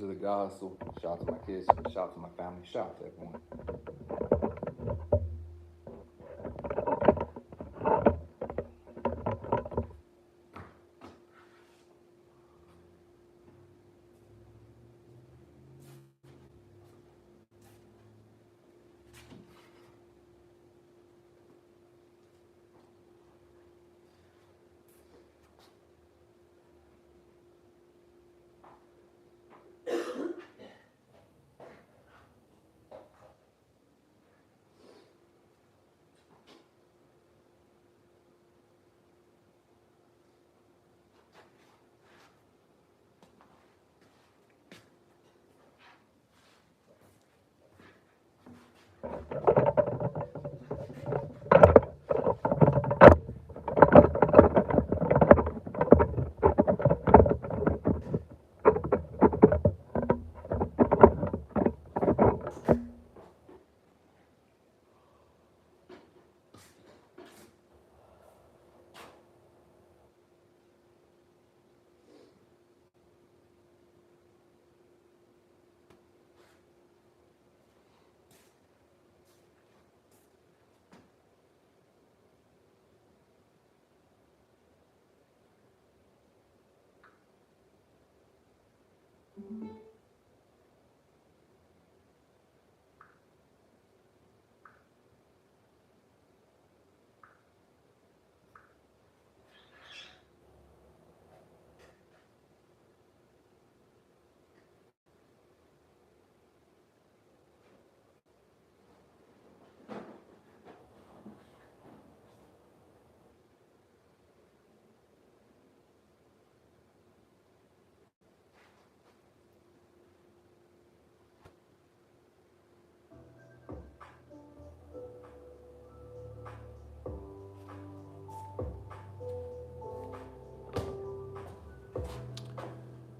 to the God hustle. Shout out to my kids. Shout out to my family. Shout out to everyone.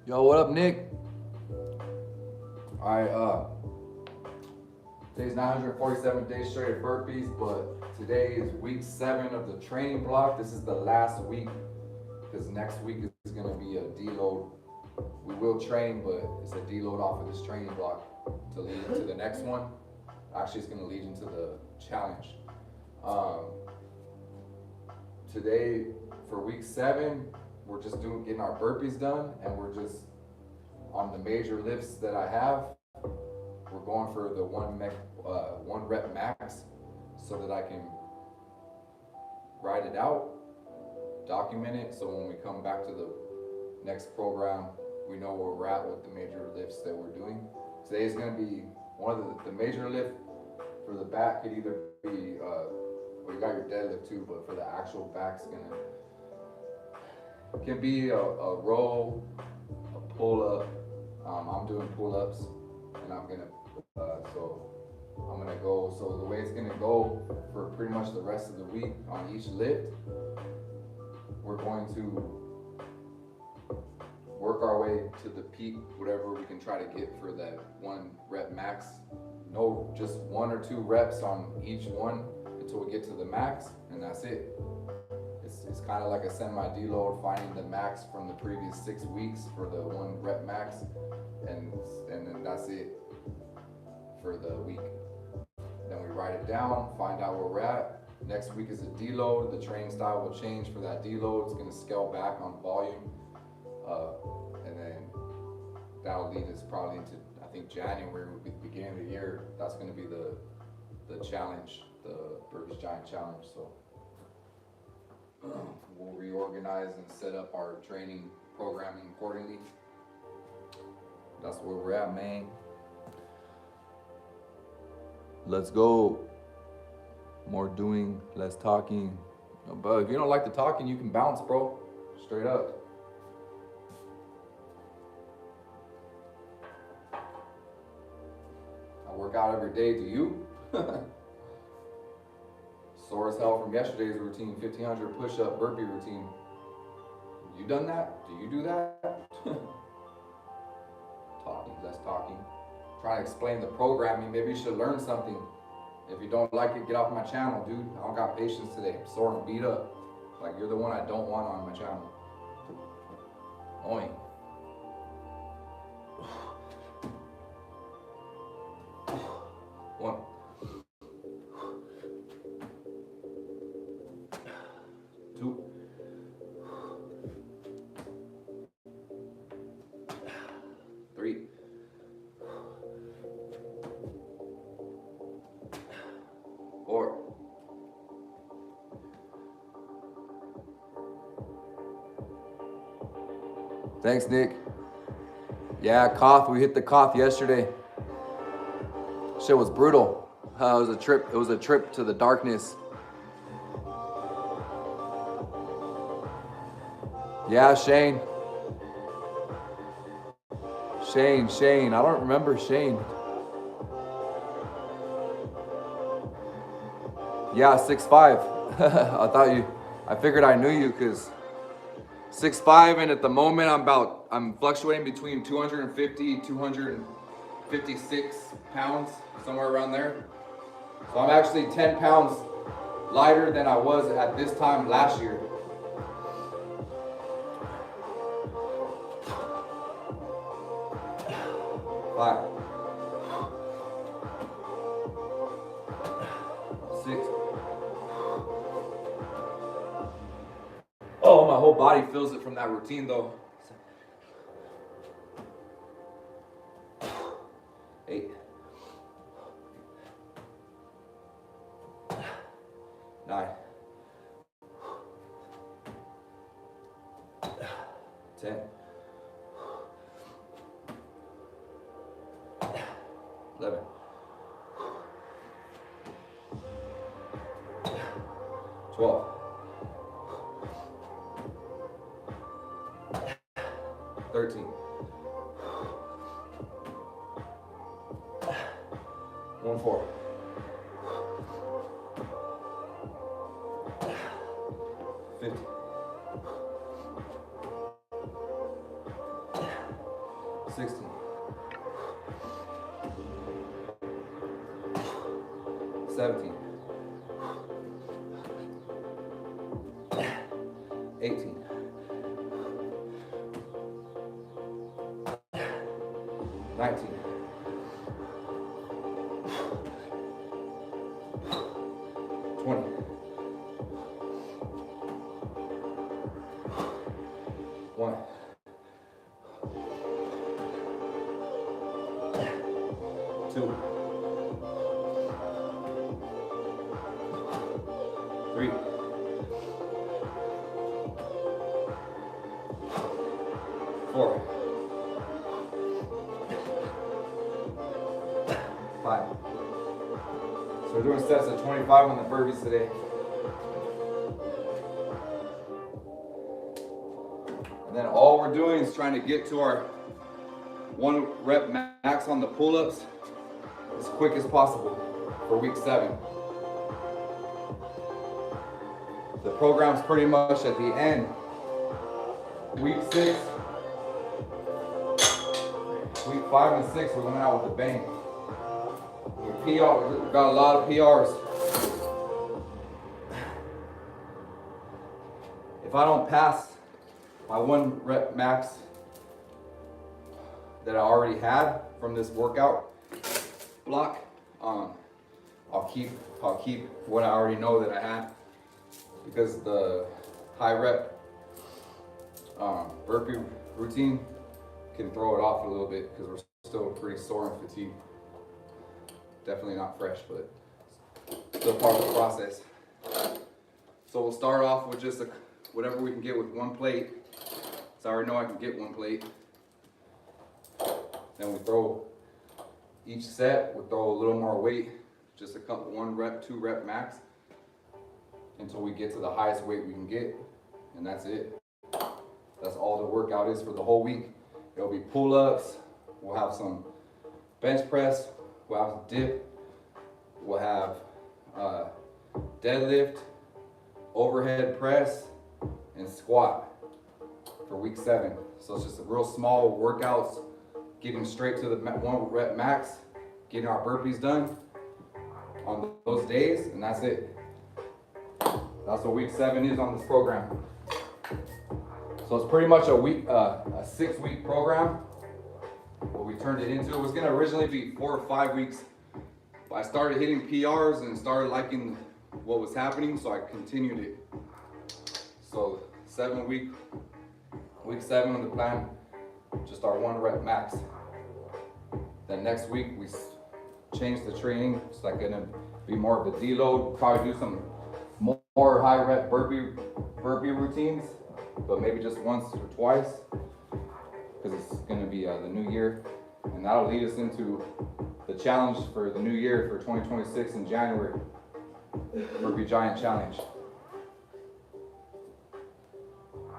Yo, what up, Nick? All right, today's 947 days straight of burpees, but today is week 7 of the training block. This is the last week because next week is going to be a deload. We will train, but it's a deload off of this training block to lead into the next one. Actually, it's going to lead into the challenge. Today, for week 7, we're just getting our burpees done, and we're just on the major lifts that I have. We're going for the one rep max so that I can write it out, document it, so when we come back to the next program, we know where we're at with the major lifts that we're doing. Today is going to be one of the major lift for the back could either be, well, you got your deadlift too, but for the actual back's can be a row, a pull-up. I'm doing pull-ups, and I'm gonna go. So the way it's gonna go for pretty much the rest of the week on each lift, we're going to work our way to the peak, whatever we can try to get for that one rep max. No, just 1 or 2 reps on each one until we get to the max, and that's it. It's kind of like a semi-deload, finding the max from the previous 6 weeks for the 1 rep max, and then that's it for the week. Then we write it down, find out where we're at. Next week is a deload. The training style will change for that deload. It's going to scale back on volume, and then that'll lead us probably into, I think, January will be the beginning of the year. That's going to be the challenge, the Burpees Giant challenge. So we'll reorganize and set up our training programming accordingly. That's where we're at, man. Let's go. More doing, less talking. But if you don't like the talking, you can bounce, bro. Straight up. I work out every day. Do you? Sore as hell from yesterday's routine, 1,500 push-up burpee routine. You done that? Do you do that? Talking, less talking. Trying to explain the programming. Maybe you should learn something. If you don't like it, get off my channel, dude. I don't got patience today. I'm sore and beat up. Like, you're the one I don't want on my channel. Annoying. Thanks, Nick. Yeah, Koth, we hit the Koth yesterday. Shit was brutal. It was a trip. It was a trip to the darkness. Yeah, Shane. Shane. I don't remember Shane. Yeah, 6'5". I figured I knew you because 6'5", and at the moment I'm fluctuating between 250, 256 pounds, somewhere around there. So I'm actually 10 pounds lighter than I was at this time last year. Five. 6. Oh, my whole body feels it from that routine though. 8. 9. 10. 11. 12. 13. 1-4. 50. 16. 17. 18. 19. 20. 1. 2. 3. 4. 5. So we're doing sets of 25 on the burpees today. And then all we're doing is trying to get to our 1 rep max on the pull-ups as quick as possible for week 7. The program's pretty much at the end. Week 6, week 5 and 6, we're going out with a bang. We got a lot of PRs. If I don't pass my 1 rep max that I already had from this workout block, I'll keep what I already know that I had, because the high rep burpee routine can throw it off a little bit because we're still pretty sore and fatigued. Definitely not fresh, but still part of the process. So we'll start off with just whatever we can get with 1 plate. So I already know I can get 1 plate. Then we throw each set, we'll throw a little more weight, just a couple, 1 rep, 2 rep max, until we get to the highest weight we can get, and that's it. That's all the workout is for the whole week. It'll be pull-ups, we'll have some bench press, we'll have dip, we'll have deadlift, overhead press, and squat for week 7. So it's just a real small workouts, getting straight to the 1 rep max, getting our burpees done on those days, and that's it. That's what week 7 is on this program. So it's pretty much a 6-week program. What we turned it into, it was gonna originally be 4 or 5 weeks, but I started hitting PRs and started liking what was happening, so I continued it. So week 7 on the plan, just our 1 rep max. Then next week we change the training. It's like gonna be more of a deload, probably do some more high rep burpee routines, but maybe just once or twice. because it's gonna be the new year, and that'll lead us into the challenge for the new year for 2026 in January, Burpees Giant Challenge.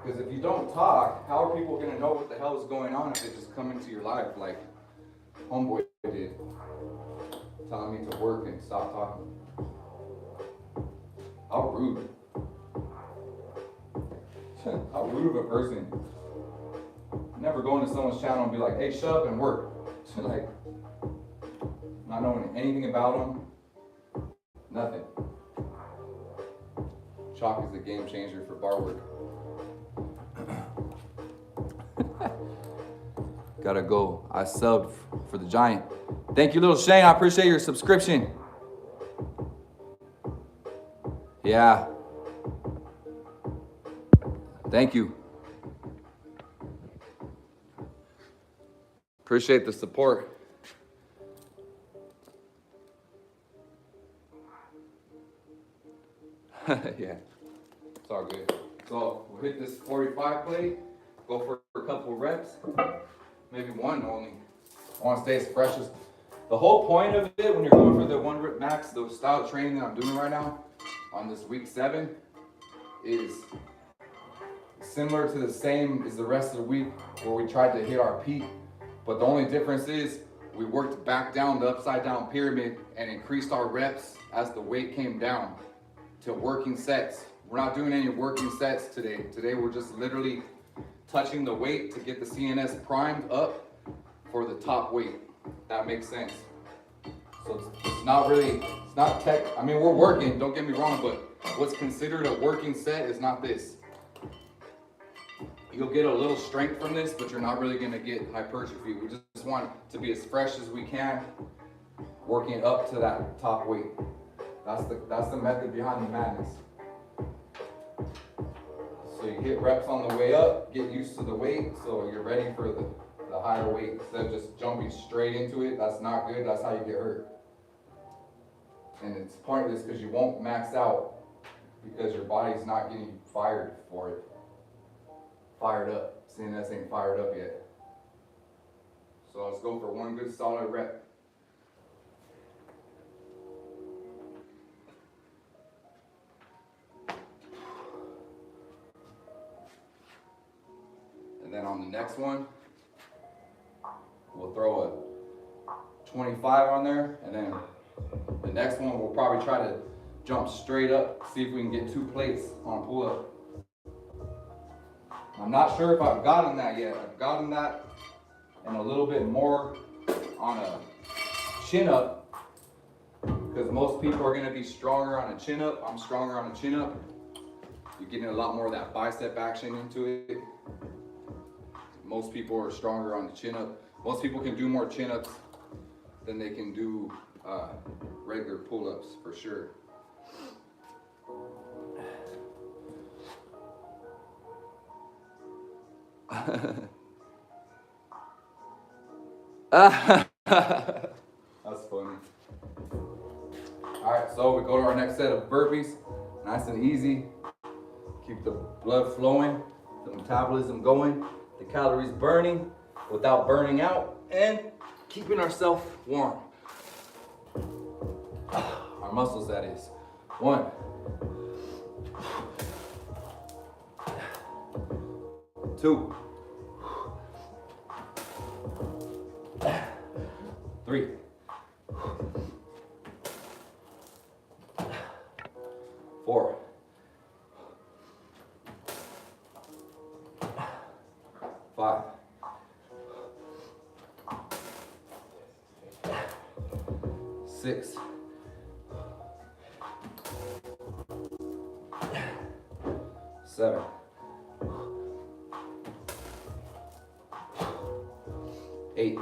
Because if you don't talk, how are people gonna know what the hell is going on if they just come into your life like homeboy did, telling me to work and stop talking? How rude. How rude of a person. Never go into someone's channel and be like, hey, shut up and work. Like, not knowing anything about them, nothing. Chalk is a game changer for bar work. Gotta go. I subbed for the Giant. Thank you, little Shane. I appreciate your subscription. Yeah. Thank you. Appreciate the support. Yeah, it's all good. So we'll hit this 45 plate, go for a couple reps, maybe one only. I want to stay as fresh as. The whole point of it when you're going for the 1 rep max, the style of training that I'm doing right now on this week 7 is similar to the same as the rest of the week where we tried to hit our peak. But the only difference is we worked back down the upside down pyramid and increased our reps as the weight came down to working sets. We're not doing any working sets today. Today we're just literally touching the weight to get the CNS primed up for the top weight. That makes sense. So it's not really, it's not tech. I mean, we're working, don't get me wrong, but what's considered a working set is not this. You'll get a little strength from this, but you're not really gonna get hypertrophy. We just want to be as fresh as we can, working up to that top weight. That's the method behind the madness. So you hit reps on the way up, get used to the weight, so you're ready for the higher weight. Instead of just jumping straight into it, that's not good, that's how you get hurt. And it's pointless because you won't max out because your body's not getting fired for it. Fired up. CNS ain't fired up yet. So let's go for one good solid rep. And then on the next one, we'll throw a 25 on there, and then the next one we'll probably try to jump straight up, see if we can get 2 plates on pull-up. I'm not sure if I've gotten that yet. I've gotten that and a little bit more on a chin-up, because most people are gonna be stronger on a chin-up. I'm stronger on a chin-up. You're getting a lot more of that bicep action into it. Most people are stronger on the chin-up. Most people can do more chin-ups than they can do regular pull-ups, for sure. That's funny. Alright, so we go to our next set of burpees. Nice and easy. Keep the blood flowing, the metabolism going, the calories burning without burning out, and keeping ourselves warm. Our muscles, that is. 1. 2. 3. 4. 5. 6. 7. 8.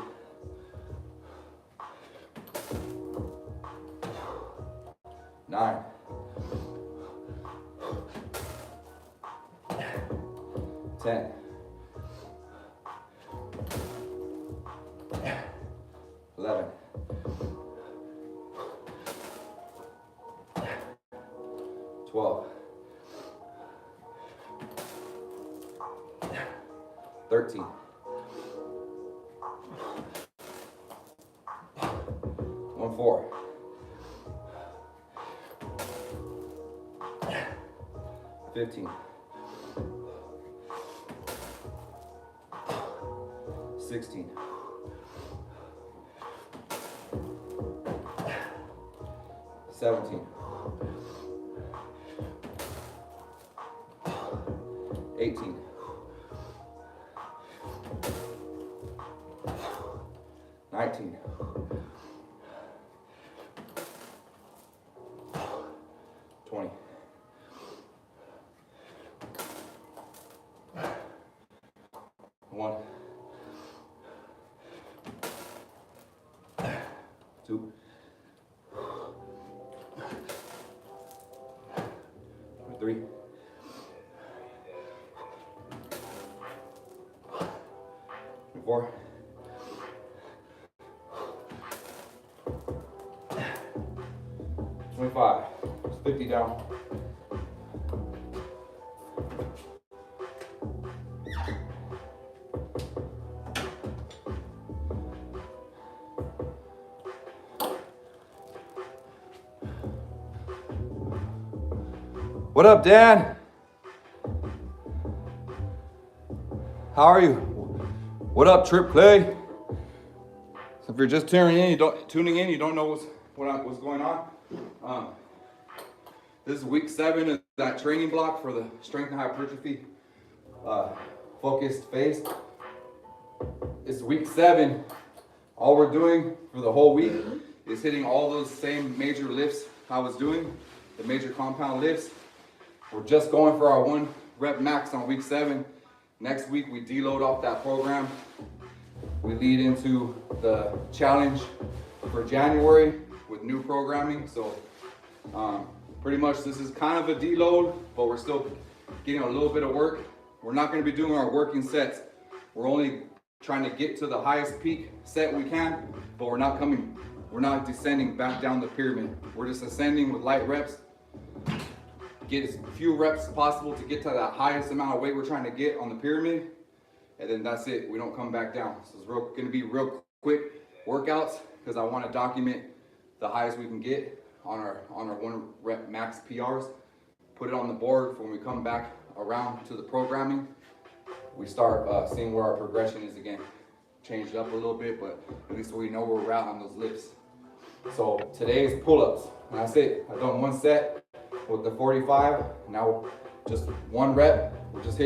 9. 10. 11. 12. 13. 24. 15. 16. 17. 18. 19. 20. 1. 2. 3. 4. 25. 50 down. What up, Dan? How are you? What up, Trip Clay? So if you're just tuning in, you don't know what's going on. This is week 7 of that training block for the strength and hypertrophy focused phase. It's week 7. All we're doing for the whole week is hitting all those same major lifts I was doing, the major compound lifts. We're just going for our 1 rep max on week 7. Next week we deload off that program. We lead into the challenge for January with new programming. So pretty much this is kind of a deload, but we're still getting a little bit of work. We're not going to be doing our working sets. We're only trying to get to the highest peak set we can, but we're not descending back down the pyramid. We're just ascending with light reps. Get as few reps as possible to get to that highest amount of weight we're trying to get on the pyramid, and then that's it. We don't come back down. So it's going to be real quick workouts because I want to document the highest we can get on our 1 rep max PRs. Put it on the board for when we come back around to the programming. We start seeing where our progression is again. Change it up a little bit, but at least we know where we're at on those lifts. So today's pull-ups, and that's it. I've done 1 set with the 45. Now just 1 rep. We're just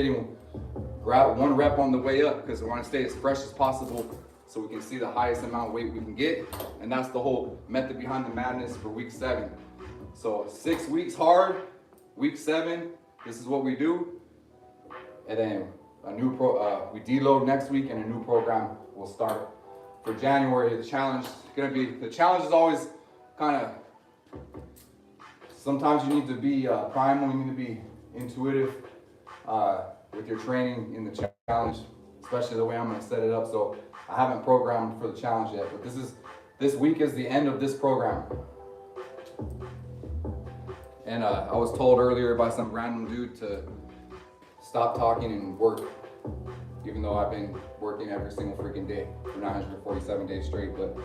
grab 1 rep on the way up because we want to stay as fresh as possible so we can see the highest amount of weight we can get. And that's the whole method behind the madness for week 7. So 6 weeks hard, week 7, this is what we do. And then we deload next week and a new program will start for January. The challenge is always kind of, sometimes you need to be primal, you need to be intuitive with your training in the challenge, especially the way I'm going to set it up. So I haven't programmed for the challenge yet, but this week is the end of this program. And I was told earlier by some random dude to stop talking and work, even though I've been working every single freaking day for 947 days straight. But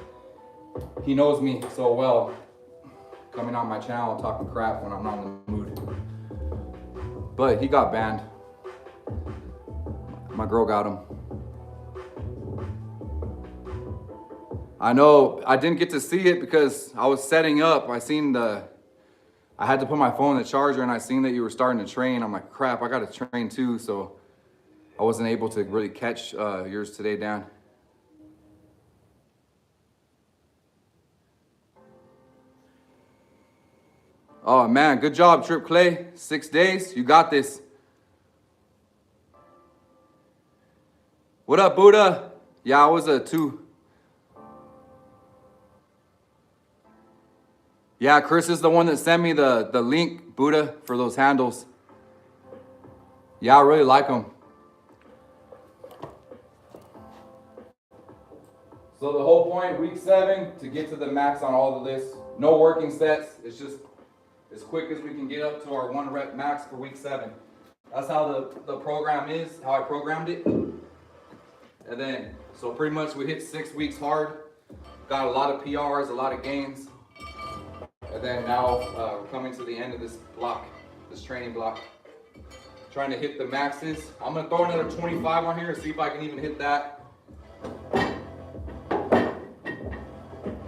he knows me so well, coming on my channel talking crap when I'm not in the mood. But he got banned. My girl got him. I know I didn't get to see it because I was setting up. I had to put my phone in the charger and I seen that you were starting to train. I'm like, crap, I got to train too. So I wasn't able to really catch yours today, Dan. Oh man, good job, Trip Clay. 6 days, you got this. What up, Buddha? Yeah, I was a 2. Yeah, Chris is the one that sent me the link, Buddha, for those handles. Yeah, I really like them. So the whole point, week 7, to get to the max on all the lists. No working sets. It's just as quick as we can get up to our 1 rep max for week 7. That's how the program is, how I programmed it. And then, so pretty much we hit 6 weeks hard. got a lot of PRs, a lot of gains. And then now we're coming to the end of this block, this training block. Trying to hit the maxes. I'm gonna throw another 25 on here and see if I can even hit that.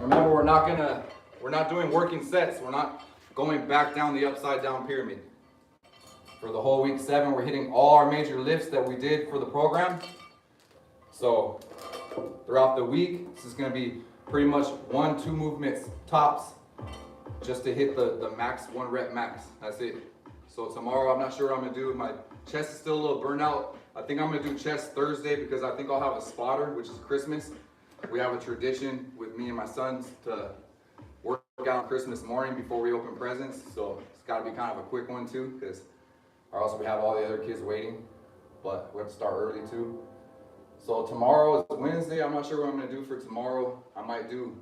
Remember, we're not doing working sets. We're not going back down the upside down pyramid. For the whole week 7, we're hitting all our major lifts that we did for the program. So throughout the week, this is gonna be pretty much 1-2 movements tops, just to hit the max, 1 rep max. That's it. So tomorrow, I'm not sure what I'm gonna do. My chest is still a little burnt out. I think I'm gonna do chest Thursday because I think I'll have a spotter, which is Christmas. We have a tradition with me and my sons to work out on Christmas morning before we open presents. So it's gotta be kind of a quick one too, because or else we have all the other kids waiting, but we have to start early too. So tomorrow is Wednesday. I'm not sure what I'm gonna do for tomorrow. I might do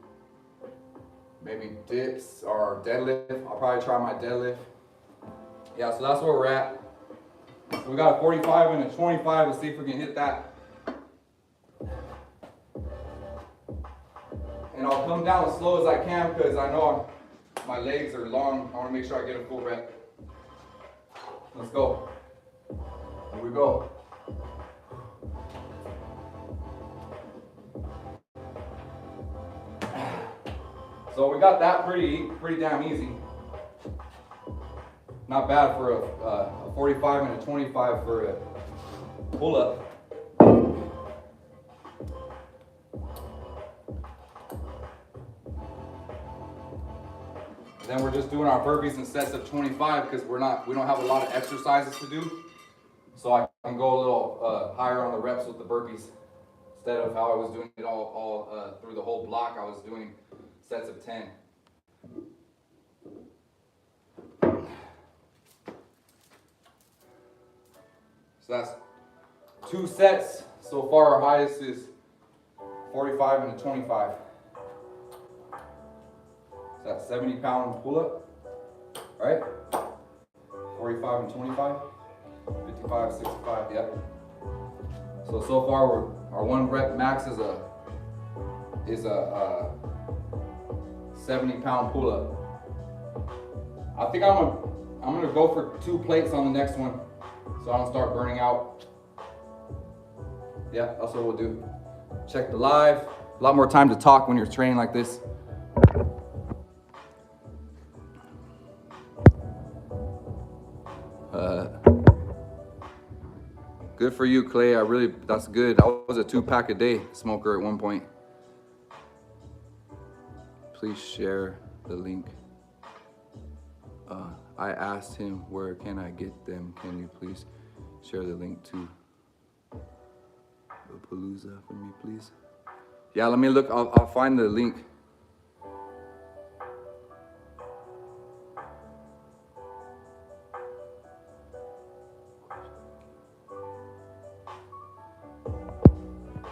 maybe dips or deadlift. I'll probably try my deadlift. Yeah, so that's where we're at. So we got a 45 and a 25. Let's see if we can hit that. And I'll come down as slow as I can because I know my legs are long. I want to make sure I get a full rep. Let's go. Here we go. So we got that pretty damn easy. Not bad for a 45 and a 25 for a pull-up. Then we're just doing our burpees in sets of 25 because we don't have a lot of exercises to do. So I can go a little higher on the reps with the burpees instead of how I was doing it all through the whole block. I was doing sets of 10. So that's 2 sets. So far our highest is 45 and a 25. So that's 70-pound pull-up, right? 45 and 25, 55, 65, yep. So far our 1 rep max is a 70-pound pull-up. I think I'm gonna go for 2 plates on the next one, so I don't start burning out. Yeah, that's what we'll do. Check the live. A lot more time to talk when you're training like this. Good for you, Clay. That's good. I was a 2-pack a day smoker at one point. Please share the link. I asked him, where can I get them? Can you please share the link to the Palooza for me, please? Yeah, let me look. I'll find the link.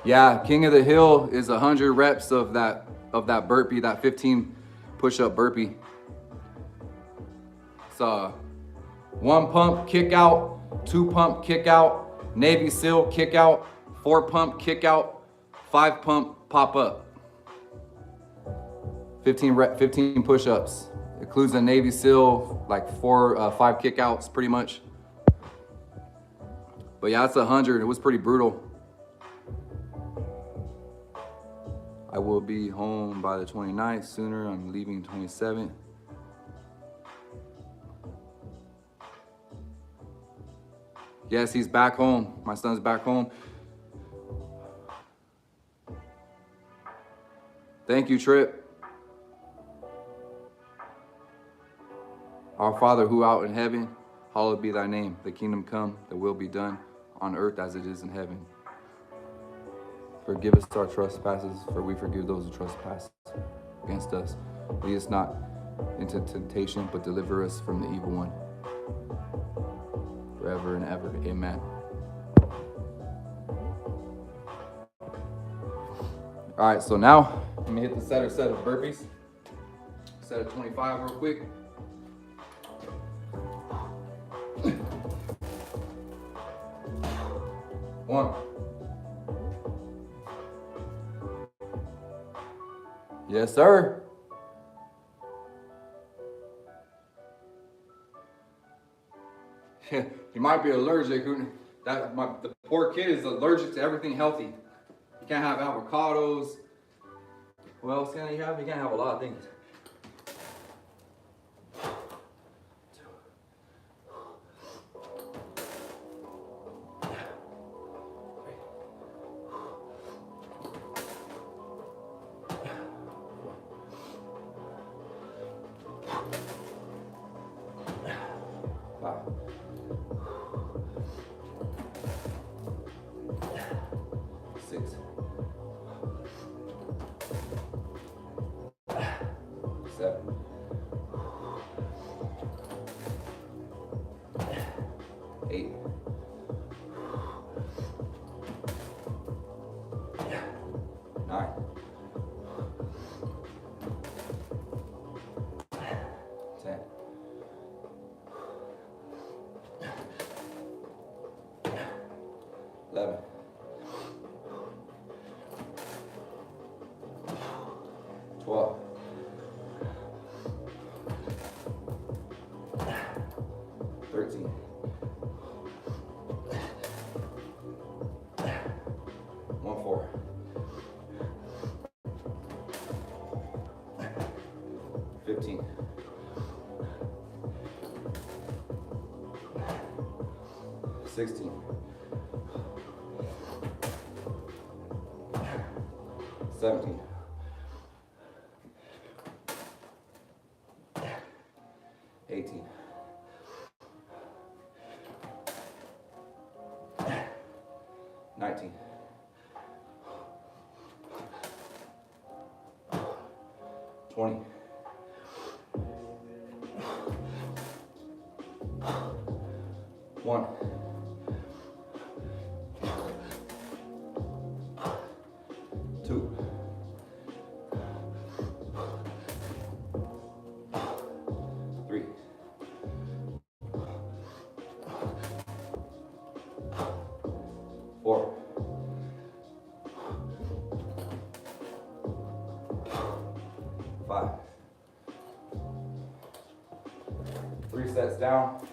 Yeah, King of the Hill is 100 reps of that burpee, that 15 push-up burpee. It's 1 pump kick out, 2 pump kick out, Navy SEAL kick out, 4 pump kick out, 5 pump pop up. 15 push-ups. Includes a Navy SEAL, like 5 kick outs pretty much. But yeah, it's 100. It was pretty brutal. I will be home by the 29th. Sooner, I'm leaving 27th. Yes, he's back home. My son's back home. Thank you, Trip. Our Father who art in heaven, hallowed be thy name. The kingdom come, the will be done on earth as it is in heaven. Forgive us our trespasses, for we forgive those who trespass against us. Lead us not into temptation, but deliver us from the evil one. Forever and ever, amen. All right, so now let me hit the set of burpees. Set of 25 real quick. One. Yes, sir. He might be allergic. The poor kid is allergic to everything healthy. You can't have avocados. What else can he have? He can't have a lot of things. Sixteen. 17. 18. 19. 20. 1. 2. 3. 4. 5. 3 sets down.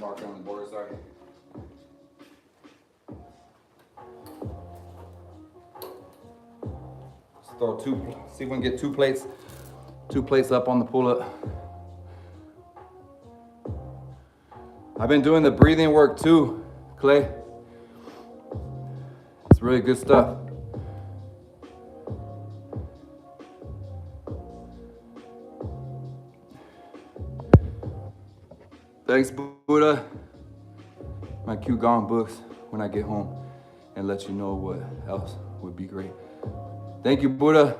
Mark on the board, sorry. Let's throw see if we can get two plates up on the pull-up. I've been doing the breathing work too, Clay. It's really good stuff. Thanks, Buddha. My Q Gong books when I get home and let you know what else would be great. Thank you, Buddha.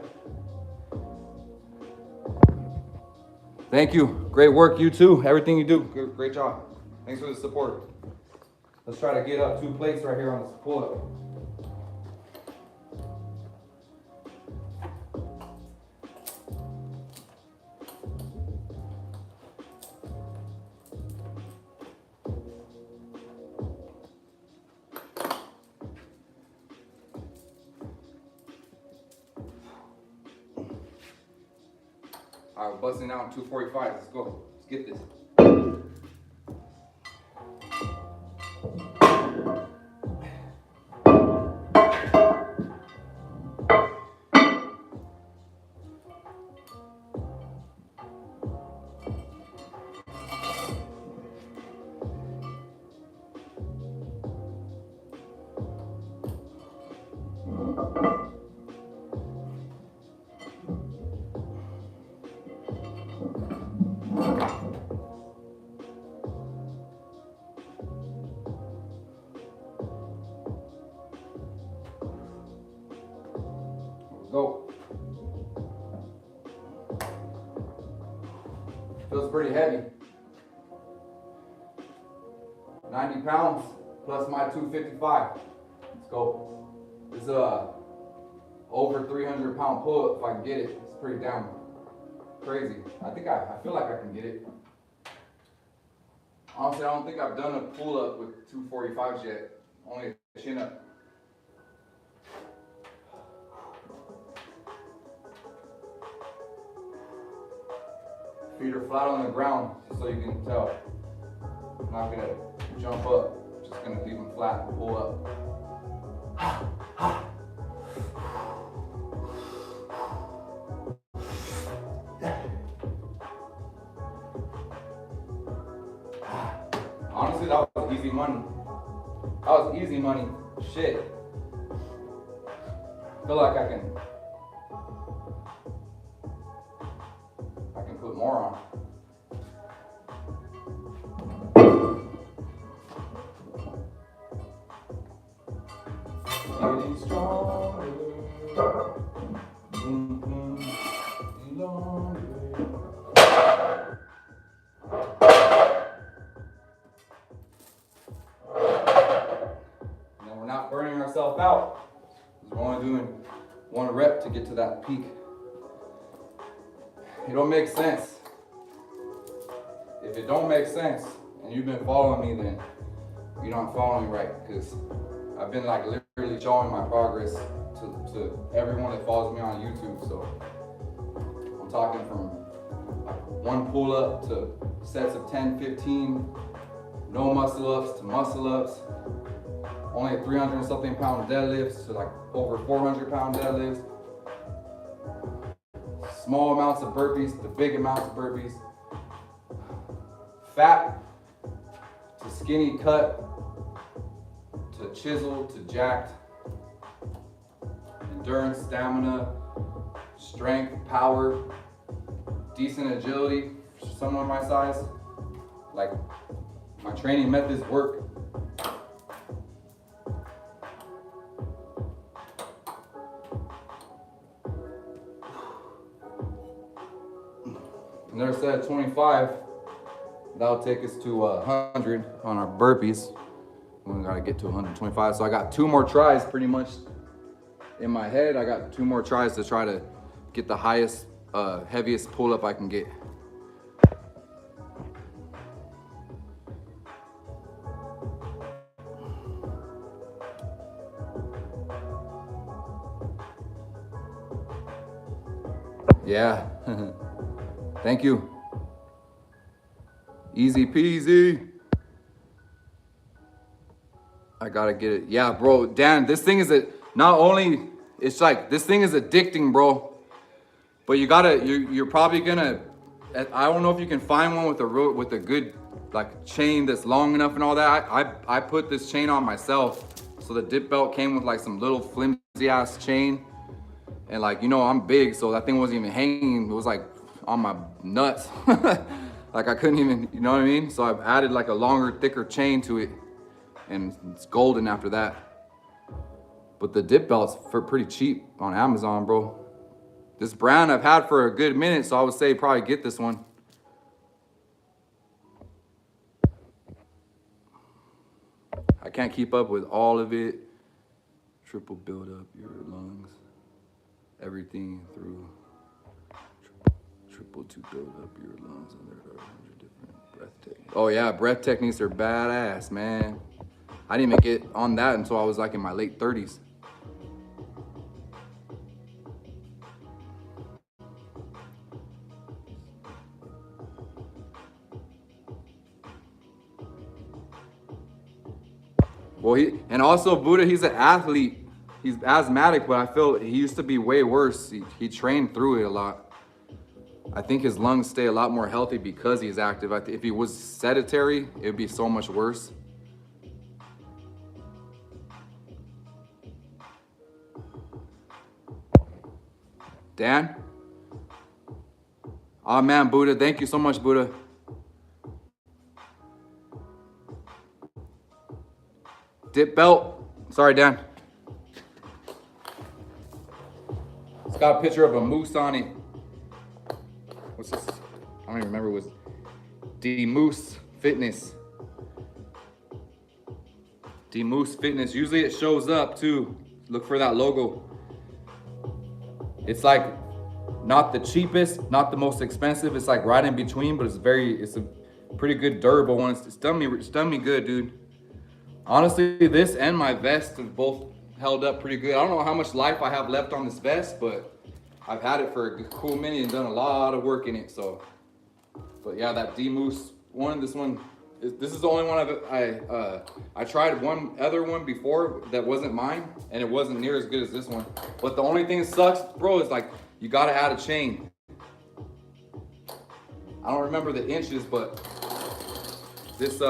Thank you. Great work, you too. Everything you do, great job. Thanks for the support. Let's try to get up 2 plates right here on this pull-up. All right, busting out 245. Let's go. Let's get this. Go. Feels pretty heavy. 90 pounds plus my 255. go. It's over 300 pound pull up if I can get it. It's pretty damn crazy. I feel like I can get it. Honestly, I don't think I've done a pull up with 245s yet. Only a chin up. Feet are flat on the ground, just so you can tell. I'm not gonna jump up, just gonna leave them flat and pull up. Honestly, that was easy money. That was easy money. Shit. I feel like I can put more on. Getting stronger. Now we're not burning ourselves out. We're only doing 1 rep to get to that peak. It don't make sense. If it don't make sense and you've been following me, then you're not following me right, because I've been like literally showing my progress to everyone that follows me on YouTube. So I'm talking from like 1 pull up to sets of 10, 15, no muscle ups to muscle ups, only 300 and something pound deadlifts to like over 400 pound deadlifts. Small amounts of burpees to big amounts of burpees. Fat to skinny cut to chiseled to jacked. Endurance, stamina, strength, power, decent agility for someone my size. Like, my training methods work. Another set of 25, that'll take us to 100 on our burpees. We gotta get to 125. So I got 2 more tries pretty much in my head. I got 2 more tries to try to get the highest, heaviest pull up I can get. Yeah. Thank you. Easy peasy. I gotta get it. Yeah, bro, Dan, this thing is not only, it's like, this thing is addicting, bro. But you're probably gonna, I don't know if you can find one with a good like chain that's long enough and all that. I put this chain on myself. So the dip belt came with like some little flimsy ass chain. And like, you know, I'm big, so that thing wasn't even hanging. It was like on my nuts. Like I couldn't even, you know what I mean? So I've added like a longer, thicker chain to it, and it's golden after that. But the dip belt's pretty cheap on Amazon, bro. This brand I've had for a good minute, so I would say probably get this one. I can't keep up with all of it. Triple build up your lungs. Everything through triple to build up your lungs, and there are 100 different breath techniques. Oh yeah, breath techniques are badass, man. I didn't even get on that until I was like in my late 30s. Well, and also Buddha, he's an athlete. He's asthmatic, but I feel he used to be way worse. He trained through it a lot. I think his lungs stay a lot more healthy because he's active. If he was sedentary, it would be so much worse. Dan? Oh man, Buddha, thank you so much, Buddha. Dip belt. Sorry, Dan. It's got a picture of a moose on it. What's this? I don't even remember. It was D Moose Fitness. D-Moose Fitness. Usually it shows up too. Look for that logo. It's like not the cheapest, not the most expensive. It's like right in between, but it's a pretty good durable one. It's done me good, dude. Honestly, this and my vest have both held up pretty good. I don't know how much life I have left on this vest, but I've had it for a cool minute and done a lot of work in it. So, but yeah, that D-Moose one, this is the only one I tried one other one before that wasn't mine, and it wasn't near as good as this one. But the only thing that sucks, bro, is like you gotta add a chain. I don't remember the inches, but this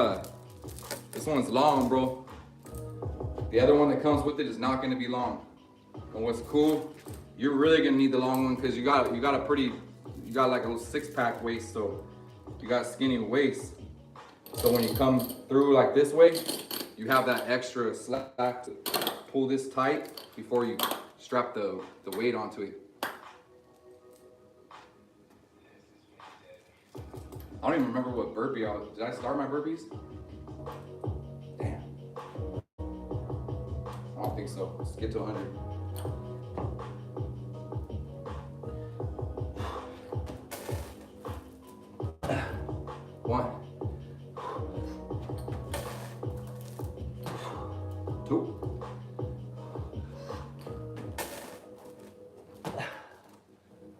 one's long, bro. The other one that comes with it is not gonna be long. And what's cool, you're really gonna need the long one because you got like a little 6-pack waist, so you got skinny waist. So when you come through like this way, you have that extra slack to pull this tight before you strap the weight onto it. I don't even remember what burpee I was. Did I start my burpees? Damn. I don't think so. Let's get to 100. One. 2.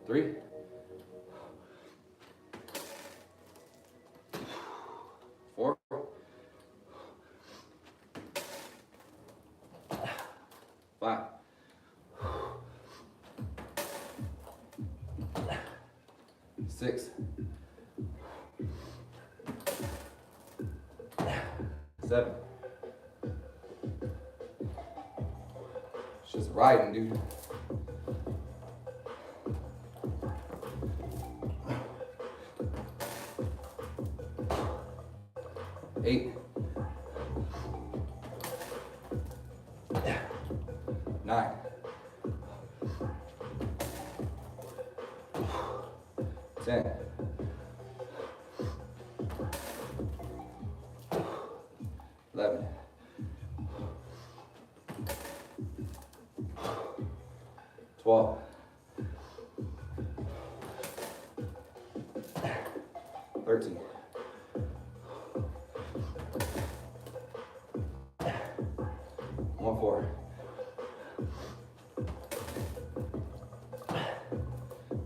3. 4. 5. 6. 7. It's just riding, dude. 8. 9. 10. 11. 12. 13. 4.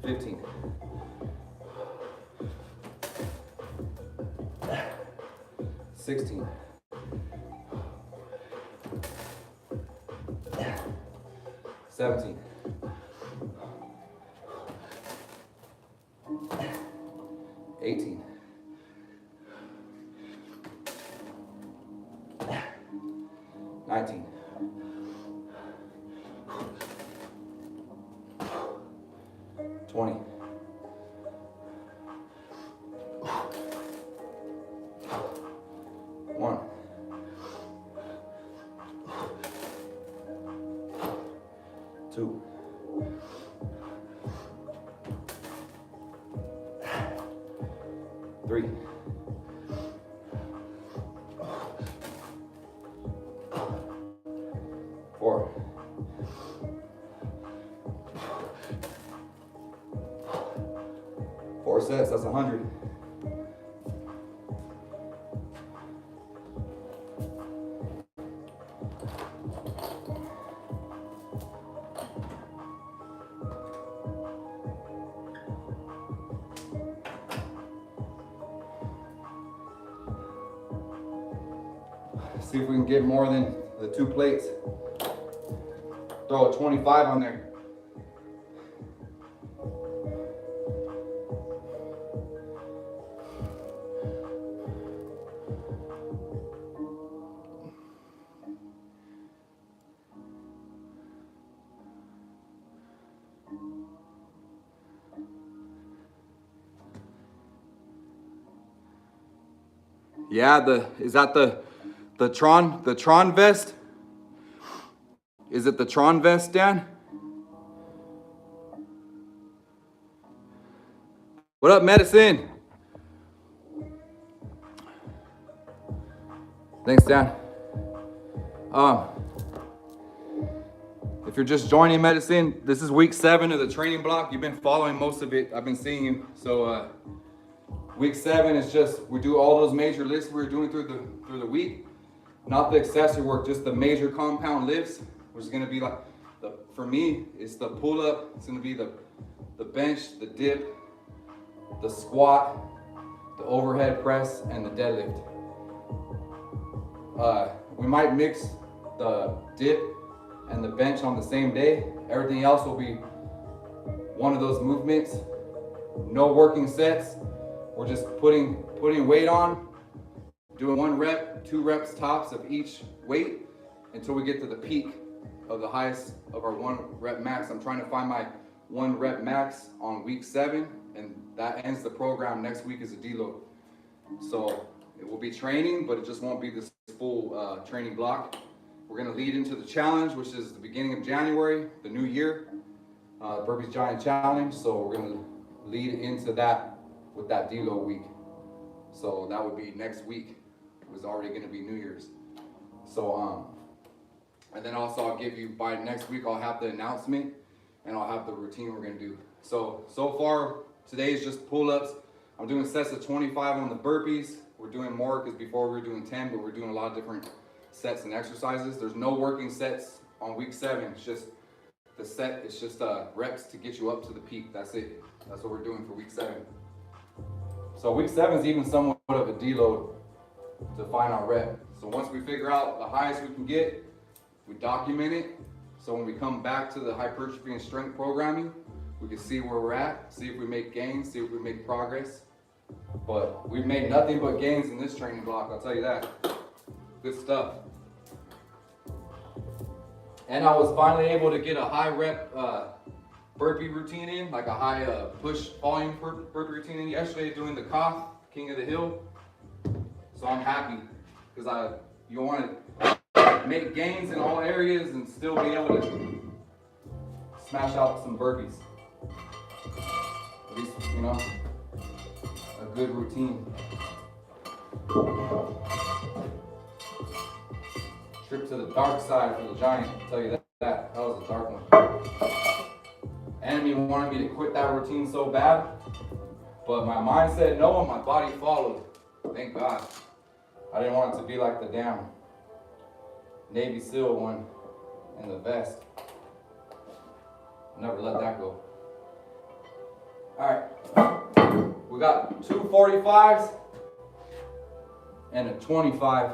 15. 16. 17. 18. 19. 20. 1. 2. 3. 4. 4 sets, that's 100. See if we can get more than the 2 plates. Throw a 25 on there. Yeah, is that the Tron vest? Is it the Tron vest, Dan? What up, Medicine? Thanks, Dan. If you're just joining medicine, this is week 7 of the training block. You've been following most of it. I've been seeing you. So week 7 is just, we do all those major lifts we were doing through the week. Not the accessory work, just the major compound lifts, which is gonna be like, for me, it's the pull up, it's gonna be the bench, the dip, the squat, the overhead press, and the deadlift. We might mix the dip and the bench on the same day. Everything else will be one of those movements. No working sets. We're just putting weight on, doing 1 rep, 2 reps tops of each weight until we get to the peak of the highest of our 1 rep max. I'm trying to find my 1 rep max on week 7, and that ends the program. Next week is a deload. So it will be training, but it just won't be this full training block. We're gonna lead into the challenge, which is the beginning of January, the new year, Burpees Giant challenge. So we're gonna lead into that with that deload week. So that would be next week. It was already gonna be New Year's. So, and then also I'll give you, by next week, I'll have the announcement and I'll have the routine we're gonna do. So far, today is just pull-ups. I'm doing sets of 25 on the burpees. We're doing more because before we were doing 10, but we're doing a lot of different sets and exercises. There's no working sets on week 7. It's just the set, it's just reps to get you up to the peak. That's it. That's what we're doing for week 7. So week 7 is even somewhat of a deload to find our rep. So once we figure out the highest we can get, we document it. So when we come back to the hypertrophy and strength programming, we can see where we're at, see if we make gains, see if we make progress. But we've made nothing but gains in this training block, I'll tell you that. Good stuff. And I was finally able to get a high rep burpee routine in, like a high push volume burpee routine in yesterday doing the cough, king of the hill. So I'm happy because you want to make gains in all areas and still be able to smash out some burpees. At least, you know, a good routine. Trip to the dark side for the Giant, I'll tell you that. That was a dark one. Enemy wanted me to quit that routine so bad, but my mind said no and my body followed. Thank God. I didn't want it to be like the damn Navy SEAL one in the vest. I'll never let that go. Alright, we got 2 45s and a 25.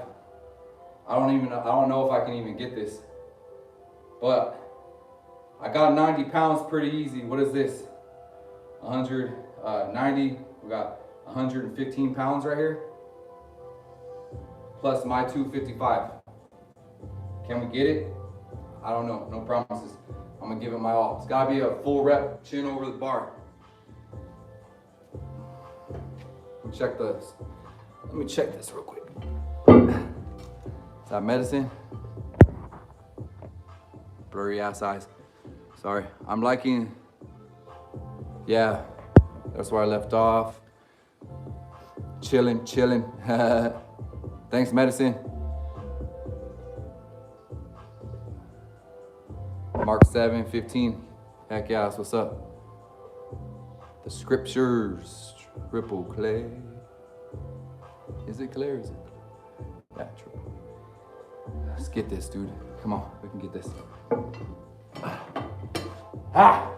I don't know if I can even get this, but I got 90 pounds pretty easy. What is this? 190, we got 115 pounds right here, plus my 255. Can we get it? I don't know, no promises. I'm gonna give it my all. It's gotta be a full rep, chin over the bar. Let me check this real quick. Is that medicine? Blurry ass eyes. Sorry, I'm liking, yeah, that's where I left off. Chilling. Thanks, medicine. Mark 7:15. Heck yeah, that's what's up. The scriptures, triple clay. Is it clear? Is it? Yeah, triple. Let's get this, dude. Come on, we can get this. Ah!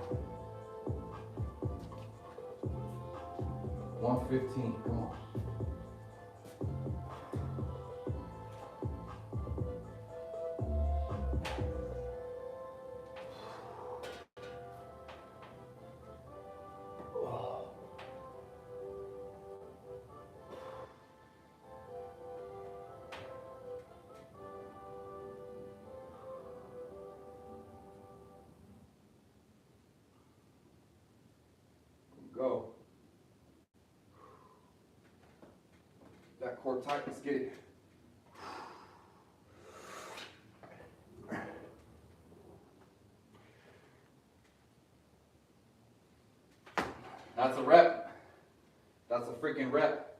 115, come on. Go. That core tight, let's get it. That's a rep. That's a freaking rep.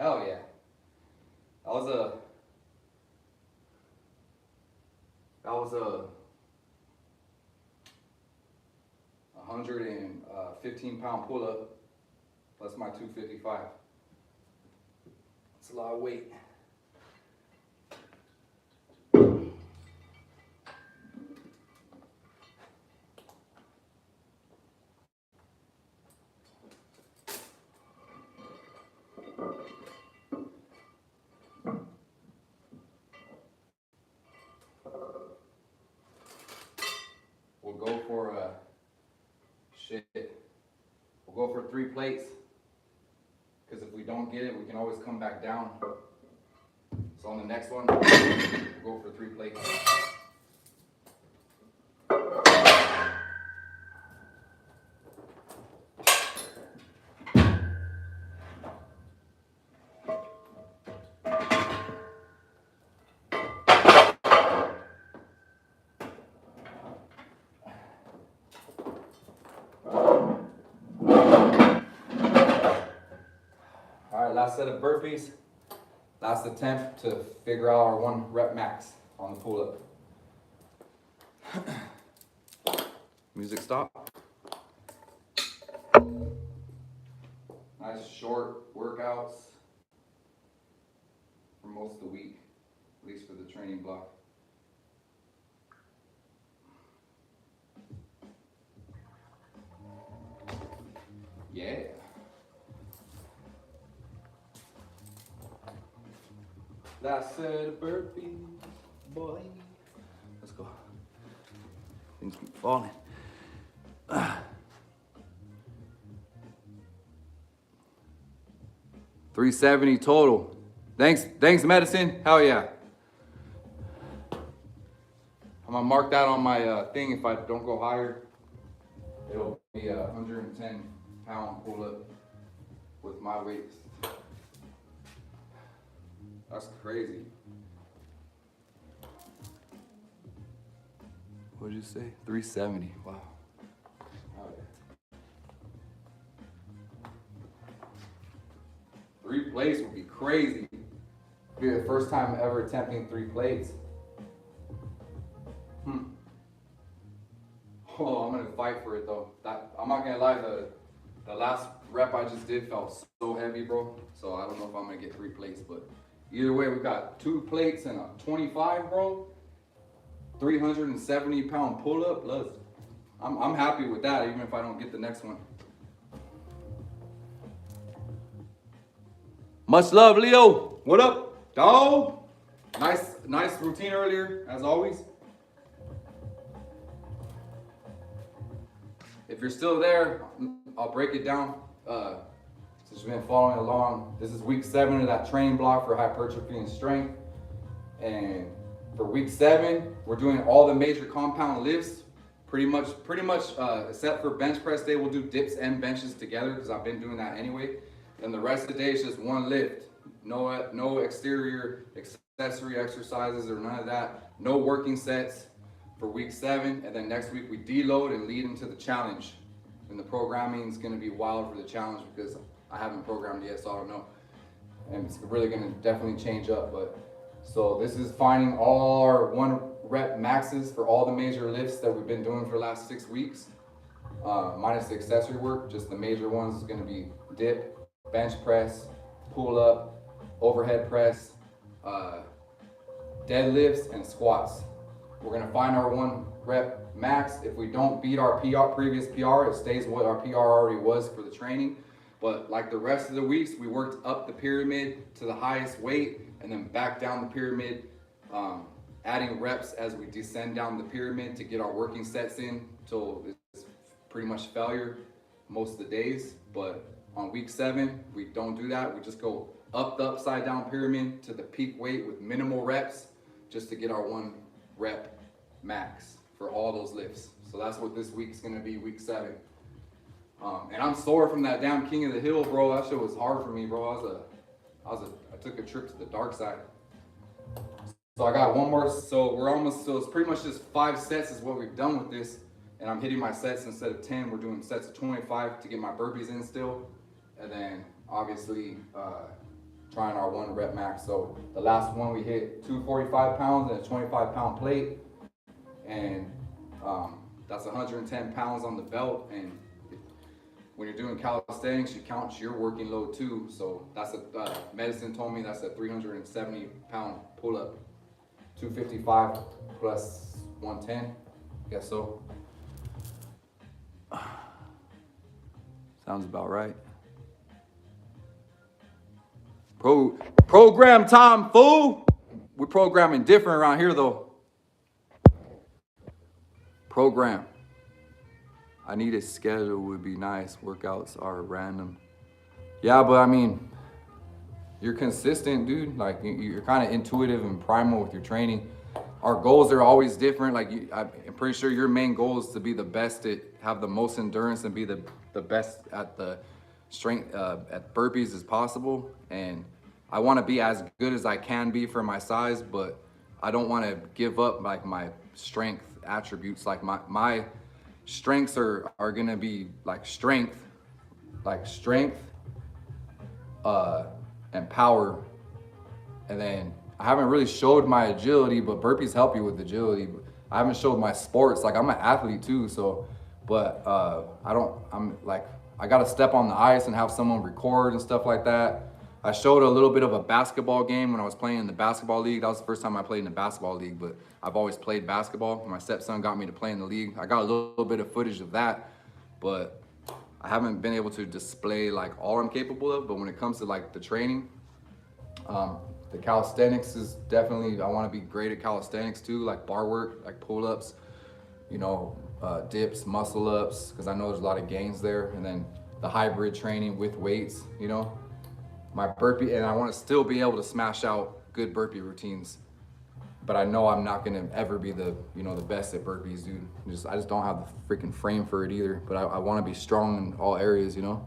Hell yeah. That was a 115-pound pull-up plus my 255. It's a lot of weight. We'll go for We'll go for 3 plates. Because if we don't get it, we can always come back down. So on the next one, we'll go for 3 plates. Last set of burpees, last attempt to figure out our 1 rep max on the pull-up. Music stop. Nice short workouts for most of the week, at least for the training block. Yeah. Last set of burpees, boy. Let's go. Things keep falling. 370 total. Thanks, medicine. Hell yeah. I'm gonna mark that on my thing. If I don't go higher, it'll be a 110-pound pull-up with my weights. That's crazy. What did you say? 370. Wow. Oh, yeah. 3 plates would be crazy. It'd be the first time ever attempting 3 plates. Oh, I'm gonna fight for it though. I'm not gonna lie, the last rep I just did felt so heavy, bro. So I don't know if I'm gonna get 3 plates, but either way, we got 2 plates and a 25, bro. 370-pound pull-up. I'm happy with that, even if I don't get the next one. Much love, Leo. What up, dog? Nice routine earlier, as always. If you're still there, I'll break it down. Since you've been following along, this is week 7 of that training block for hypertrophy and strength. And for week 7, we're doing all the major compound lifts. Pretty much, except for bench press day, we'll do dips and benches together because I've been doing that anyway. And the rest of the day is just 1 lift. No exterior accessory exercises or none of that. No working sets for week 7. And then next week we deload and lead into the challenge. And the programming is going to be wild for the challenge because I haven't programmed yet, so I don't know. And it's really going to definitely change up. But so this is finding all our 1 rep maxes for all the major lifts that we've been doing for the last 6 weeks. Minus the accessory work, just the major ones is going to be dip, bench press, pull up, overhead press, deadlifts, and squats. We're going to find our 1 rep max. If we don't beat our previous PR, it stays what our PR already was for the training. But like the rest of the weeks, we worked up the pyramid to the highest weight and then back down the pyramid, adding reps as we descend down the pyramid to get our working sets in till it's pretty much failure most of the days. But on week 7, we don't do that. We just go up the upside down pyramid to the peak weight with minimal reps just to get our 1 rep max for all those lifts. So that's what this week's gonna be, week 7. And I'm sore from that damn King of the Hill, bro. That shit was hard for me, bro. I took a trip to the dark side. So I got 1 more, so it's pretty much just 5 sets is what we've done with this. And I'm hitting my sets instead of 10. We're doing sets of 25 to get my burpees in still. And then obviously trying our 1 rep max. So the last one we hit 245 pounds and a 25-pound plate, and that's 110 pounds on the belt. And when you're doing calisthenics, you count your working load too. So that's medicine told me that's a 370-pound pull-up, 255 plus 110. Guess so. Sounds about right. Program time, fool. We're programming different around here though. Program. I need a schedule would be nice. Workouts are random. Yeah, but I mean, you're consistent, dude. Like you're kind of intuitive and primal with your training. Our goals are always different. Like I'm pretty sure your main goal is to be the best at, have the most endurance and be the best at the strength at burpees as possible. And I want to be as good as I can be for my size, but I don't want to give up like my strength attributes. Like my strengths are gonna be like strength, and power. And then I haven't really showed my agility, but burpees help you with agility. I haven't showed my sports. Like I'm an athlete too, so, but I gotta step on the ice and have someone record and stuff like that. I showed a little bit of a basketball game when I was playing in the basketball league. That was the first time I played in the basketball league, but I've always played basketball. My stepson got me to play in the league. I got a little bit of footage of that, but I haven't been able to display like all I'm capable of. But when it comes to like the training, the calisthenics is definitely, I want to be great at calisthenics too, like bar work, like pull-ups, you know, dips, muscle ups, because I know there's a lot of gains there. And then the hybrid training with weights, you know, my burpee, and I want to still be able to smash out good burpee routines. But I know I'm not gonna ever be the best at burpees, dude. I just don't have the freaking frame for it either. But I want to be strong in all areas, you know.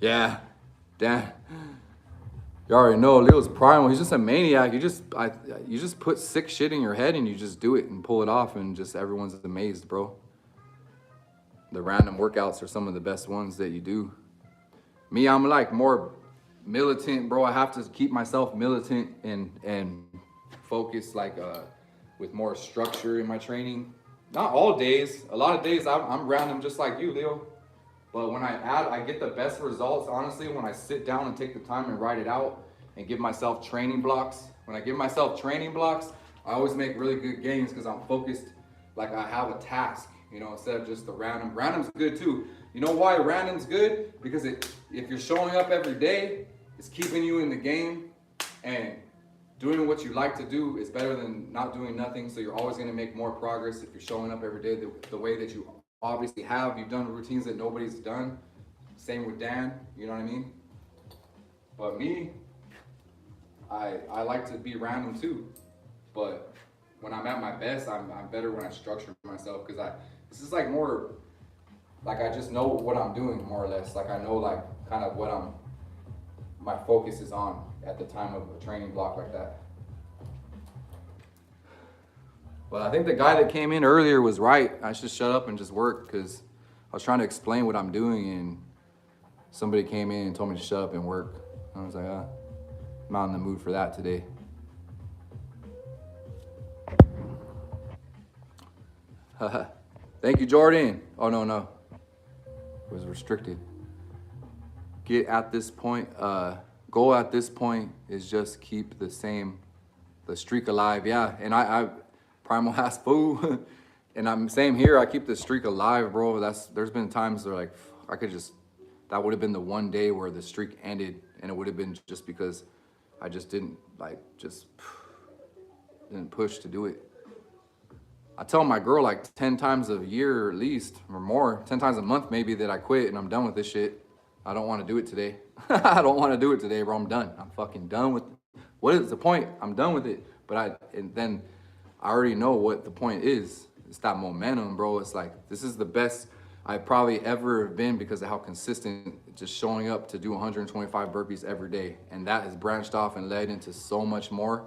Yeah, damn. You already know Leo's primal. He's just a maniac. You just put sick shit in your head and you just do it and pull it off, and just everyone's amazed, bro. The random workouts are some of the best ones that you do. Me, I'm like more militant, bro. I have to keep myself militant and focused, like with more structure in my training. Not all days. A lot of days I'm random, just like you, Leo. But when I get the best results, honestly, when I sit down and take the time and write it out and give myself training blocks. When I give myself training blocks, I always make really good gains because I'm focused, like I have a task, you know, instead of just the random. Random's good too. You know why random's good? Because if you're showing up every day, it's keeping you in the game, and doing what you like to do is better than not doing nothing. So you're always gonna make more progress if you're showing up every day the way that you obviously have. You've done routines that nobody's done. Same with Dan, you know what I mean? But me, I like to be random too. But when I'm at my best, I'm better when I structure myself, because this is like more, like I just know what I'm doing more or less. Like I know like kind of what my focus is on at the time of a training block like that. But I think the guy that came in earlier was right. I should shut up and just work, because I was trying to explain what I'm doing and somebody came in and told me to shut up and work. I was like, I'm not in the mood for that today. Thank you, Jordan. Oh, no. It was restricted. Goal at this point is just keep the streak alive. Yeah, and I primal ass fool. And I'm same here. I keep the streak alive, bro. There's been times where like that would have been the one day where the streak ended, and it would have been just because I just didn't push to do it. I tell my girl like 10 times a year at least, or more, 10 times a month maybe, that I quit and I'm done with this shit. I don't want to do it today. I don't want to do it today, bro. I'm done. I'm fucking done with it. What is the point? I'm done with it. And then I already know what the point is. It's that momentum, bro. It's like, this is the best I've probably ever been because of how consistent, just showing up to do 125 burpees every day. And that has branched off and led into so much more.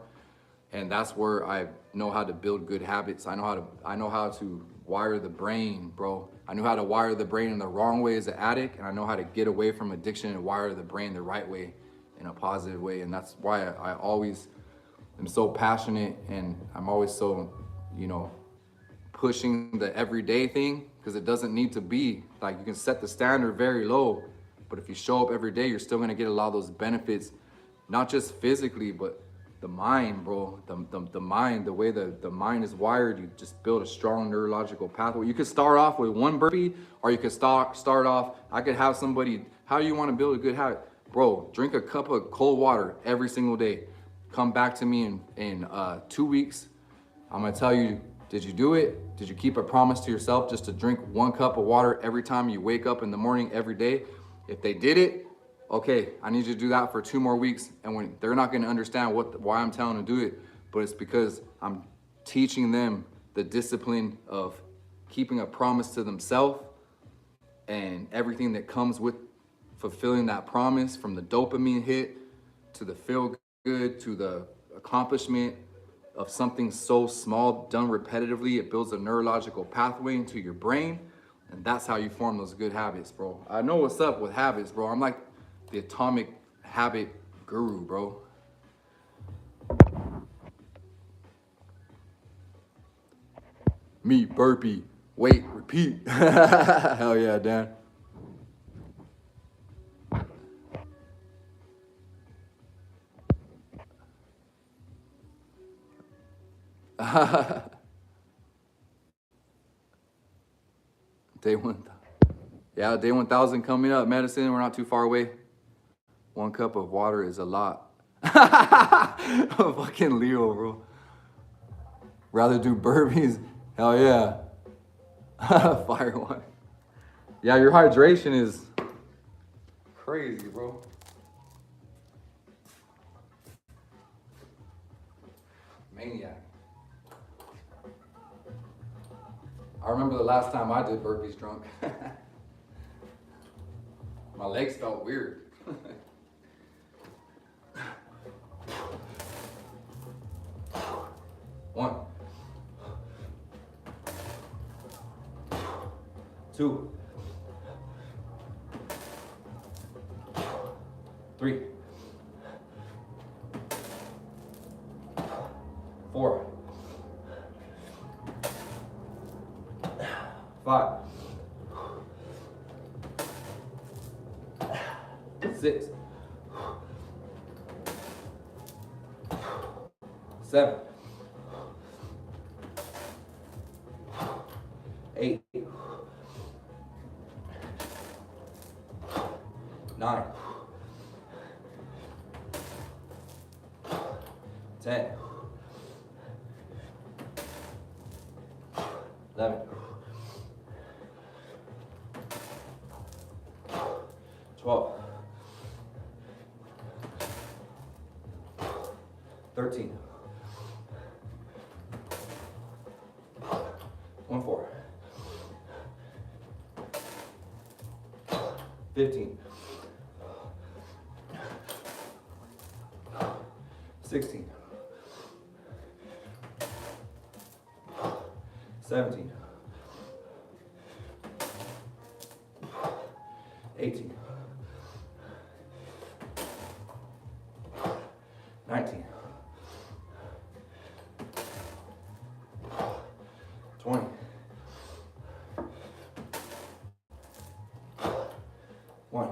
And that's where I know how to build good habits. I know how to wire the brain, bro. I knew how to wire the brain in the wrong way as an addict, and I know how to get away from addiction and wire the brain the right way. in a positive way. And that's why I always am so passionate, and I'm always so, you know, pushing the everyday thing, because it doesn't need to be like, you can set the standard very low, but if you show up every day, you're still gonna get a lot of those benefits, not just physically, but the mind, bro. The mind, the way the mind is wired, you just build a strong neurological pathway. You could start off with one burpee, or you could start off, I could have somebody, how do you want to build a good habit? Bro, drink a cup of cold water every single day. Come back to me in 2 weeks. I'm gonna tell you, did you do it? Did you keep a promise to yourself just to drink 1 cup of water every time you wake up in the morning every day? If they did it, okay, I need you to do that for 2 more weeks. And when they're not gonna understand why I'm telling them to do it, but it's because I'm teaching them the discipline of keeping a promise to themselves and everything that comes with fulfilling that promise, from the dopamine hit to the feel good to the accomplishment of something so small done repetitively. It builds a neurological pathway into your brain, and that's how you form those good habits, bro. I know what's up with habits, bro. I'm like the atomic habit guru, bro. Me, burpee, wait, repeat. Hell yeah, Dan. Day 1,000. Yeah, day 1,000 coming up. Medicine, we're not too far away. 1 cup of water is a lot. Fucking Leo, bro. Rather do burpees. Hell yeah. Fire one. Yeah, your hydration is crazy, bro. Maniac. I remember the last time I did burpees drunk. My legs felt weird. 1, 2, 3, 4, 5, 6, 7, 8, 9, 10, 11, 12, 13, 14, 15, 16, 17, 18, 19, 20, 1,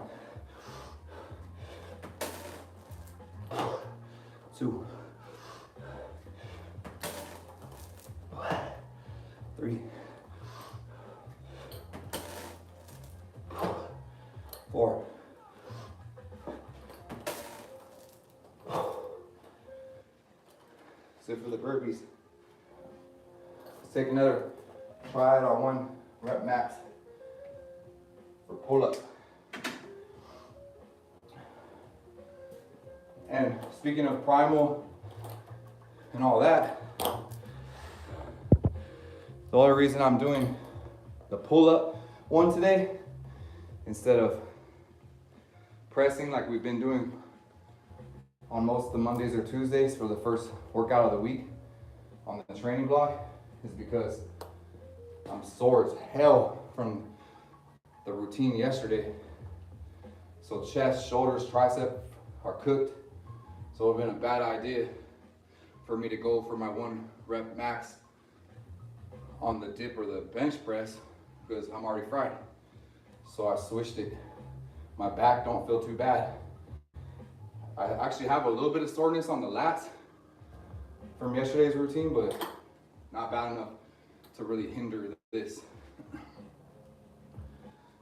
2, 3, 4, 6 for the burpees. Let's take another try it on 1 rep max for pull-up. And speaking of primal and all that, the only reason I'm doing the pull-up one today instead of pressing like we've been doing on most of the Mondays or Tuesdays for the first workout of the week on the training block is because I'm sore as hell from the routine yesterday. So chest, shoulders, tricep, are cooked. So it would have been a bad idea for me to go for my 1 rep max on the dip or the bench press because I'm already fried. So I switched it. My back don't feel too bad. I actually have a little bit of soreness on the lats from yesterday's routine, but not bad enough to really hinder this.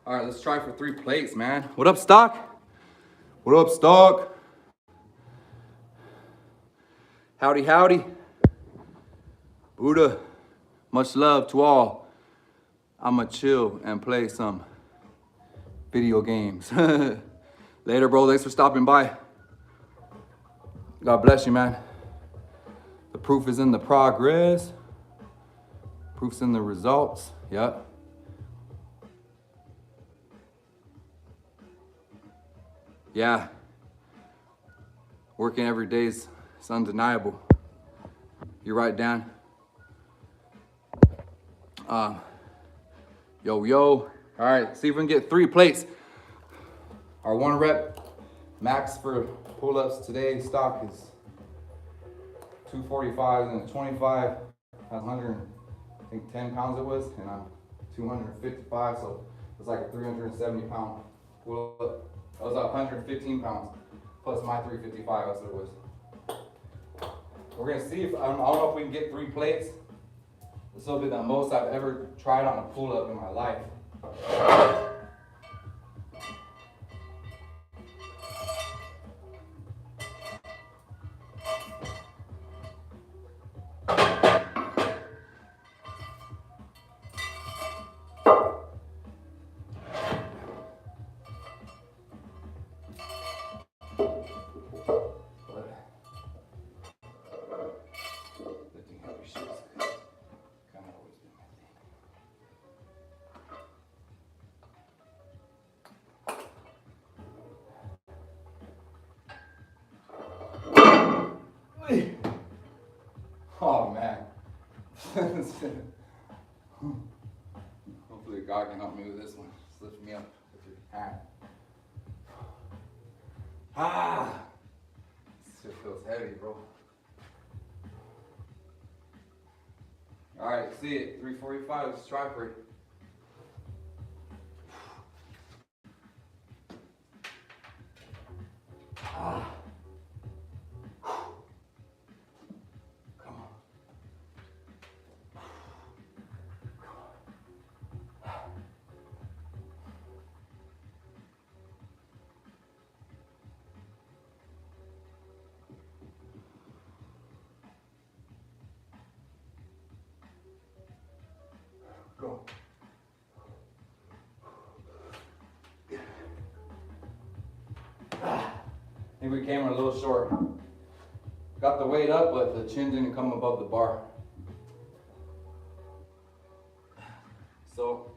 All right, let's try for 3 plates, man. What up, Stock? What up, Stock? Howdy, howdy. Buddha, much love to all. I'ma chill and play some video games. Later, bro. Thanks for stopping by. God bless you, man. The proof is in the progress. Proof's in the results. Yep. Yeah. Working every day is undeniable. You're right, Dan. Yo. All right, see if we can get 3 plates. Our 1 rep max for pull-ups today stock is 245 and 25. That's 110 pounds it was, and I'm 255, so it's like a 370 pound pull-up. That was 115 pounds plus my 355. That's what it was. We're gonna see if I don't know if we can get 3 plates. This will be the most I've ever tried on a pull-up in my life. Oh man. Hopefully God can help me with this one. Just lift me up with your hand. This shit feels heavy, bro. Alright, see it. 345, let's try for it. Go. I think we came a little short. Got the weight up, but the chin didn't come above the bar. So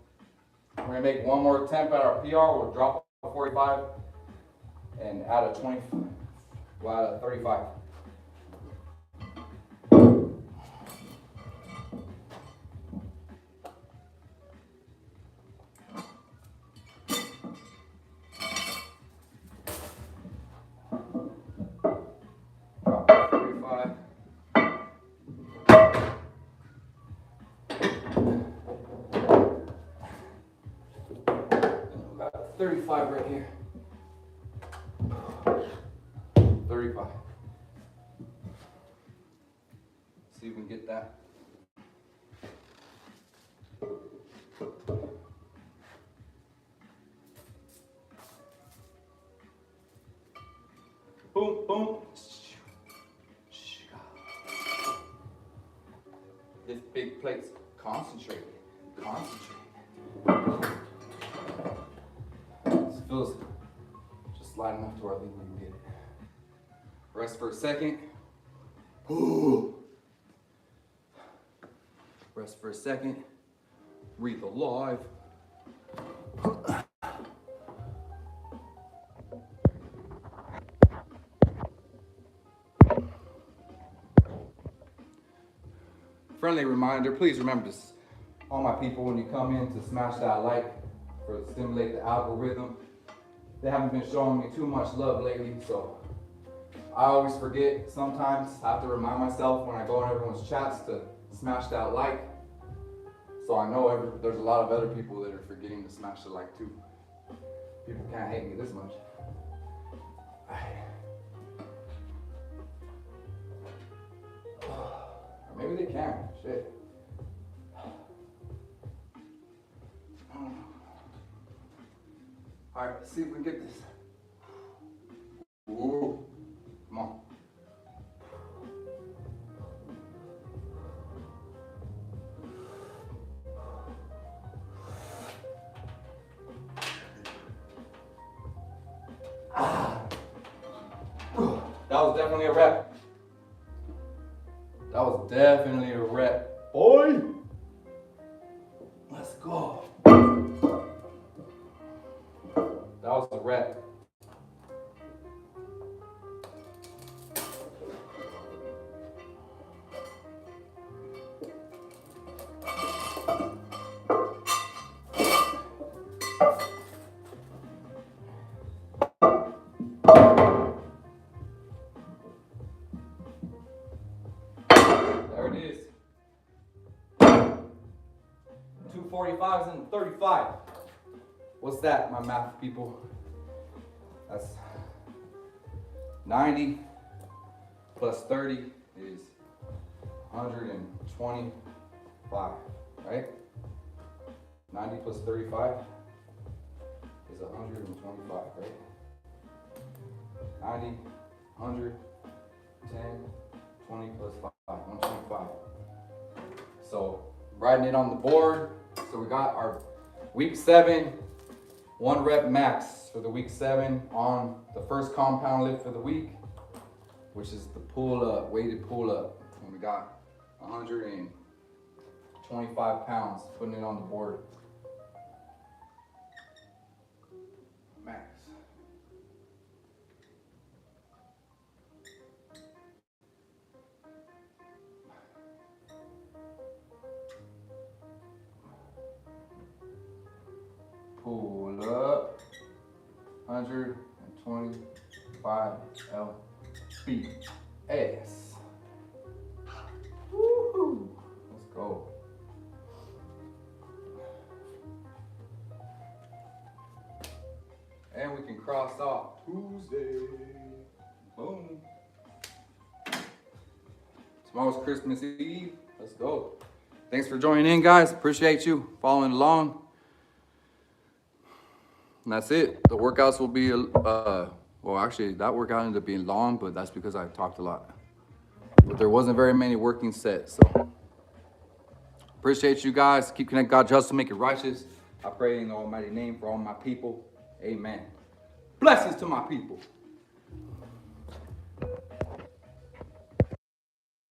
we're gonna make 1 more attempt at our PR. We'll drop a 45 and add a 20. We'll add a 35. Got 35 right here. 35. See if we can get that. Boom, boom. This big plate's concentrated. This feels just light enough to where I think we can get it. Rest for a second. Ooh. Rest for a second. Breathe alive. Friendly reminder, please remember this, all my people, when you come in to smash that like or stimulate the algorithm. They haven't been showing me too much love lately, so I always forget sometimes. I have to remind myself when I go on everyone's chats to smash that like. So I know there's a lot of other people that are forgetting to smash the like too. People can't hate me this much. Or maybe they can. Shit. All right, let's see if we can get this. Ooh, come on. That was definitely a rep. That was definitely a rep. Boy! Let's go. That was a rep. There it is. 245s and 35. What's that, my math people? That's 90 plus 30 is 125, right? 90 plus 35 is 125, right? 90, 100, 10, 20 plus 5, 125. So writing it on the board. So we got our week 7, 1 rep max for the week 7 on the first compound lift for the week, which is the pull up, weighted pull up. And we got 125 pounds, putting it on the board. Max. Pull up, 125 lbs. Woohoo! Let's go. And we can cross off Tuesday. Boom. Tomorrow's Christmas Eve. Let's go. Thanks for joining in, guys. Appreciate you following along. And that's it. The workouts will be, well, actually, that workout ended up being long, but that's because I talked a lot. But there wasn't very many working sets, so. Appreciate you guys. Keep connecting. God just to make it righteous. I pray in the almighty name for all my people. Amen. Blessings to my people.